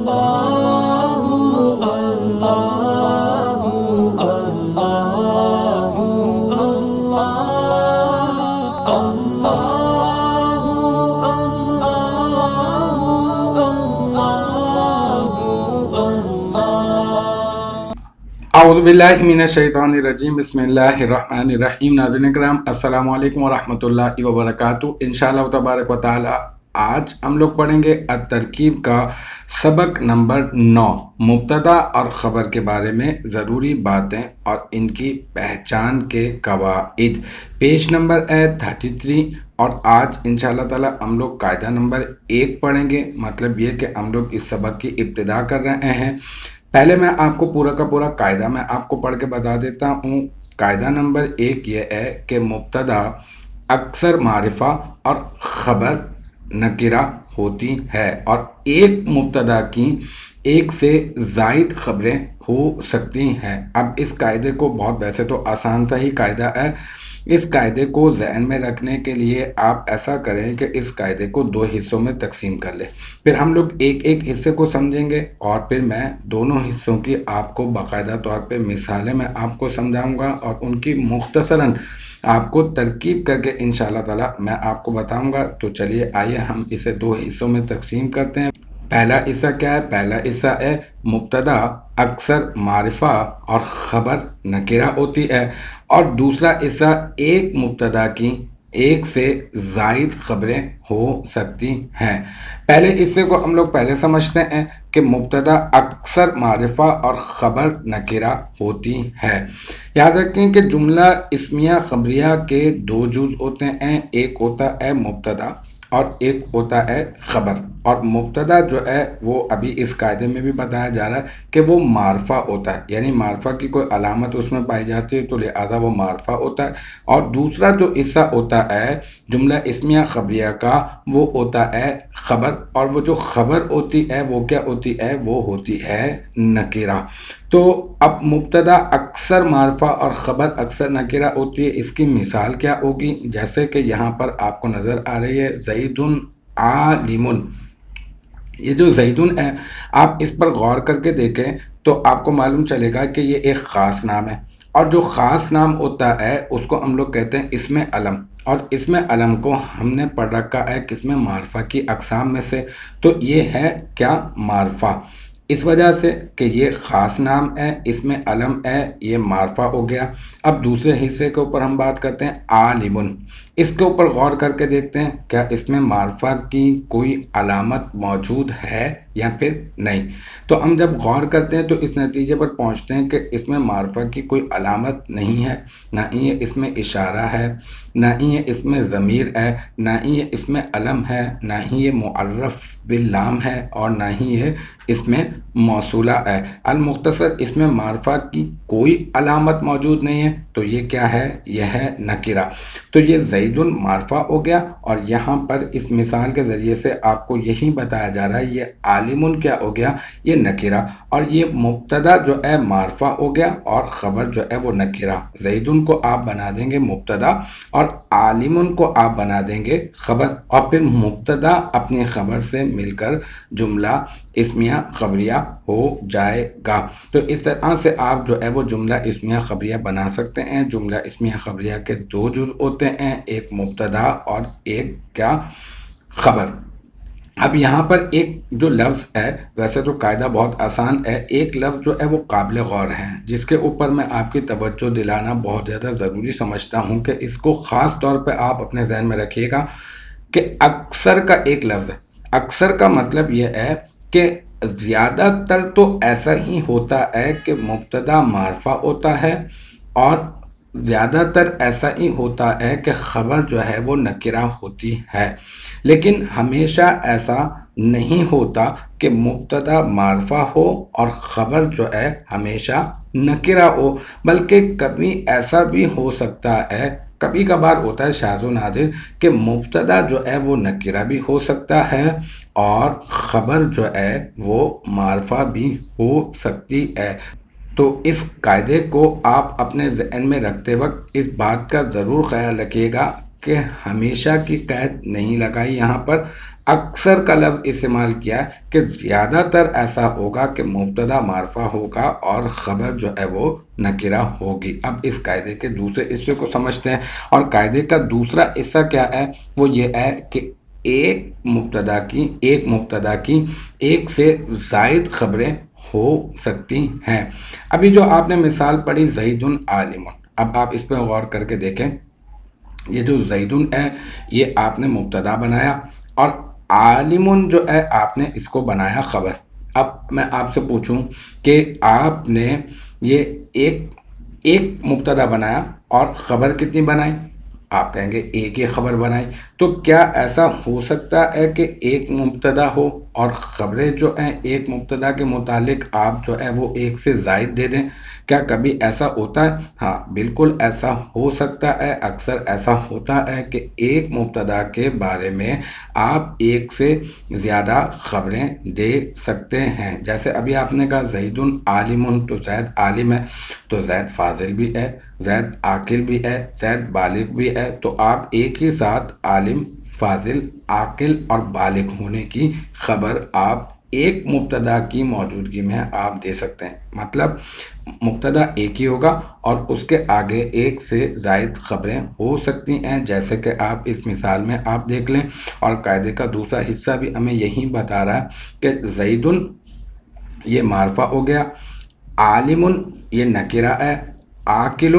اعوذ باللہ من الشیطان الرجیم بسم اللہ الرحمن الرحیم۔ ناظرین کرام السلام علیکم ورحمۃ اللہ وبرکاتہ۔ انشاءاللہ تبارک و تعالی آج ہم لوگ پڑھیں گے الترکیب کا سبق نمبر 9، مبتدا اور خبر کے بارے میں ضروری باتیں اور ان کی پہچان کے قواعد، پیج نمبر ہے 33۔ اور آج انشاءاللہ تعالی ہم لوگ قاعدہ نمبر 1 پڑھیں گے۔ مطلب یہ کہ ہم لوگ اس سبق کی ابتدا کر رہے ہیں۔ پہلے میں آپ کو پورا کا پورا قاعدہ میں آپ کو پڑھ کے بتا دیتا ہوں۔ قاعدہ نمبر 1 یہ ہے کہ مبتدا اکثر معرفہ اور خبر نکرہ ہوتی ہے، اور ایک مبتدا کی ایک سے زائد خبریں ہو سکتی ہیں۔ اب اس قاعدے کو بہت ویسے تو آسان سا ہی قاعدہ ہے، اس قاعدے کو ذہن میں رکھنے کے لیے آپ ایسا کریں کہ اس قاعدے کو 2 حصوں میں تقسیم کر لیں۔ پھر ہم لوگ ایک ایک حصے کو سمجھیں گے، اور پھر میں دونوں حصوں کی آپ کو باقاعدہ طور پہ مثالیں میں آپ کو سمجھاؤں گا، اور ان کی مختصراً آپ کو ترکیب کر کے انشاءاللہ تعالی میں آپ کو بتاؤں گا۔ تو چلیے آئیے ہم اسے 2 حصوں میں تقسیم کرتے ہیں۔ پہلا حصہ کیا ہے؟ پہلا حصہ ہے مبتدا اکثر معرفہ اور خبر نکرہ ہوتی ہے، اور دوسرا حصہ ایک مبتدا کی ایک سے زائد خبریں ہو سکتی ہیں۔ پہلے حصے کو ہم لوگ پہلے سمجھتے ہیں کہ مبتدا اکثر معرفہ اور خبر نکرہ ہوتی ہے۔ یاد رکھیں کہ جملہ اسمیہ خبریہ کے 2 جز ہوتے ہیں، ایک ہوتا ہے مبتدا اور ایک ہوتا ہے خبر۔ اور مبتدا جو ہے وہ ابھی اس قاعدے میں بھی بتایا جا رہا ہے کہ وہ معرفہ ہوتا ہے، یعنی معرفہ کی کوئی علامت اس میں پائی جاتی ہے تو لہذا وہ معرفہ ہوتا ہے۔ اور دوسرا جو حصہ ہوتا ہے جملہ اسمیہ خبریہ کا وہ ہوتا ہے خبر، اور وہ جو خبر ہوتی ہے وہ کیا ہوتی ہے؟ وہ ہوتی ہے نکرہ۔ تو اب مبتدا اکثر معرفہ اور خبر اکثر نکرہ ہوتی ہے، اس کی مثال کیا ہوگی؟ جیسے کہ یہاں پر آپ کو نظر آ رہی ہے زید عالم۔ یہ جو زیدن ہے آپ اس پر غور کر کے دیکھیں تو آپ کو معلوم چلے گا کہ یہ ایک خاص نام ہے، اور جو خاص نام ہوتا ہے اس کو ہم لوگ کہتے ہیں اسم علم، اور اسم علم کو ہم نے پڑھ رکھا ہے قسم معرفہ کی اقسام میں سے، تو یہ ہے کیا؟ معرفہ۔ اس وجہ سے کہ یہ خاص نام ہے، اسم علم ہے، یہ معرفہ ہو گیا۔ اب دوسرے حصے کے اوپر ہم بات کرتے ہیں عالم۔ اس کے اوپر غور کر کے دیکھتے ہیں کیا اس میں معرفہ کی کوئی علامت موجود ہے یا پھر نہیں۔ تو ہم جب غور کرتے ہیں تو اس نتیجے پر پہنچتے ہیں کہ اس میں معرفہ کی کوئی علامت نہیں ہے، نہ ہی یہ اس میں اشارہ ہے، نہ ہی یہ اس میں ضمیر ہے، نہ ہی یہ اس میں علم ہے، نہ ہی یہ معرف باللام ہے، اور نہ ہی یہ اس میں موصولہ ہے۔ المختصر اس میں معرفہ کی کوئی علامت موجود نہیں ہے، تو یہ کیا ہے؟ یہ ہے نکرہ۔ تو یہ زیدن معرفہ ہو گیا، اور یہاں پر اس مثال کے ذریعے سے آپ کو یہی بتایا جا رہا ہے یہ عالم کیا ہو گیا؟ یہ نکرہ۔ اور یہ مبتدا جو ہے معرفہ ہو گیا، اور خبر جو ہے وہ نکرہ۔ زیدن کو آپ بنا دیں گے مبتدا، اور عالم کو آپ بنا دیں گے خبر، اور پھر مبتدا اپنی خبر سے مل کر جملہ اسمیہ خبریہ ہو جائے گا۔ تو اس طرح سے آپ جو ہے وہ جملہ اسمیہ خبریہ بنا سکتے ہیں۔ جملہ اسمیہ خبریہ کے 2 جز ہوتے ہیں، ایک مبتدا اور ایک کیا؟ خبر۔ اب یہاں پر ایک جو لفظ ہے، ویسے تو قاعدہ بہت آسان ہے، ایک لفظ جو ہے وہ قابل غور ہے، جس کے اوپر میں آپ کی توجہ دلانا بہت زیادہ ضروری سمجھتا ہوں کہ اس کو خاص طور پہ آپ اپنے ذہن میں رکھیے گا کہ اکثر کا ایک لفظ ہے۔ اکثر کا مطلب یہ ہے کہ زیادہ تر تو ایسا ہی ہوتا ہے کہ مبتدا معرفہ ہوتا ہے، اور زیادہ تر ایسا ہی ہوتا ہے کہ خبر جو ہے وہ نکرہ ہوتی ہے، لیکن ہمیشہ ایسا نہیں ہوتا کہ مبتدا معرفہ ہو اور خبر جو ہے ہمیشہ نکرہ ہو، بلکہ کبھی ایسا بھی ہو سکتا ہے، کبھی کبھار ہوتا ہے شاذ و نادر، کہ مبتدا جو ہے وہ نکرہ بھی ہو سکتا ہے اور خبر جو ہے وہ معرفہ بھی ہو سکتی ہے۔ تو اس قاعدے کو آپ اپنے ذہن میں رکھتے وقت اس بات کا ضرور خیال رکھیے گا کہ ہمیشہ کی قید نہیں لگائی یہاں پر، اکثر کا لفظ استعمال کیا کہ زیادہ تر ایسا ہوگا کہ مبتدا معرفہ ہوگا اور خبر جو ہے وہ نکرہ ہوگی۔ اب اس قاعدے کے دوسرے حصے کو سمجھتے ہیں، اور قاعدے کا دوسرا حصہ کیا ہے؟ وہ یہ ہے کہ ایک مبتدا کی ایک سے زائد خبریں ہو سکتی ہیں۔ ابھی جو آپ نے مثال پڑھی زید عالم، اب آپ اس پہ غور کر کے دیکھیں، یہ جو زیدن ہے یہ آپ نے مبتدا بنایا، اور عالم جو ہے آپ نے اس کو بنایا خبر۔ اب میں آپ سے پوچھوں کہ آپ نے یہ ایک مبتدا بنایا اور خبر کتنی بنائی؟ آپ کہیں گے ایک ہی خبر بنائی۔ تو کیا ایسا ہو سکتا ہے کہ ایک مبتدا ہو اور خبریں جو ہیں ایک مبتدا کے متعلق آپ جو ہے وہ ایک سے زائد دے دیں؟ کیا کبھی ایسا ہوتا ہے؟ ہاں بالکل ایسا ہو سکتا ہے۔ اکثر ایسا ہوتا ہے کہ ایک مبتدا کے بارے میں آپ ایک سے زیادہ خبریں دے سکتے ہیں۔ جیسے ابھی آپ نے کہا زید عالم، تو زید عالم ہے، تو زید فاضل بھی ہے، زید عاقل بھی ہے، زید بالغ بھی ہے، تو آپ ایک ہی ساتھ عالم، فاضل، عاقل اور بالغ ہونے کی خبر آپ ایک مبتدا کی موجودگی میں آپ دے سکتے ہیں۔ مطلب مبتدا ایک ہی ہوگا اور اس کے آگے ایک سے زائد خبریں ہو سکتی ہیں، جیسے کہ آپ اس مثال میں آپ دیکھ لیں۔ اور قاعدے کا دوسرا حصہ بھی ہمیں یہی بتا رہا ہے کہ زیدن یہ معرفہ ہو گیا، عالم یہ نکرہ ہے، عاقل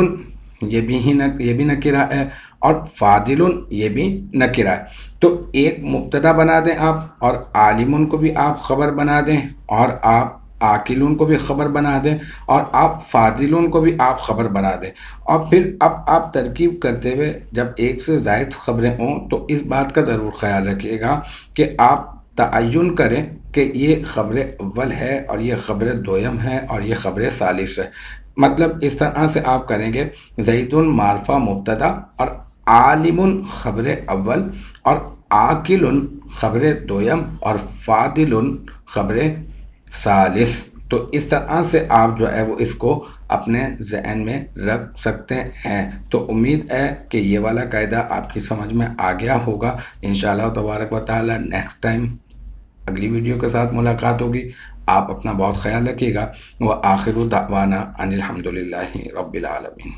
یہ بھی نکرہ ہے، اور فاضل یہ بھی نکرہ ہے۔ تو ایک مبتدا بنا دیں آپ، اور عالم کو بھی آپ خبر بنا دیں، اور آپ عاقلون کو بھی خبر بنا دیں، اور آپ فاضلون کو بھی آپ خبر بنا دیں، اور پھر اب آپ ترکیب کرتے ہوئے جب ایک سے زائد خبریں ہوں تو اس بات کا ضرور خیال رکھیے گا کہ آپ تعین کریں کہ یہ خبر اول ہے اور یہ خبر دویم ہے اور یہ خبر ثالث ہے۔ مطلب اس طرح سے آپ کریں گے زید معرفہ مبتدا، اور عالم خبر اول، اور عاقل خبر دویم، اور فاضل خبر ثالث۔ تو اس طرح سے آپ جو ہے وہ اس کو اپنے ذہن میں رکھ سکتے ہیں۔ تو امید ہے کہ یہ والا قاعدہ آپ کی سمجھ میں آ گیا ہوگا۔ انشاءاللہ تبارک و تعالی نیکسٹ ٹائم اگلی ویڈیو کے ساتھ ملاقات ہوگی۔ آپ اپنا بہت خیال رکھیے گا۔ وآخر دعوانا ان الحمدللہ رب العالمین۔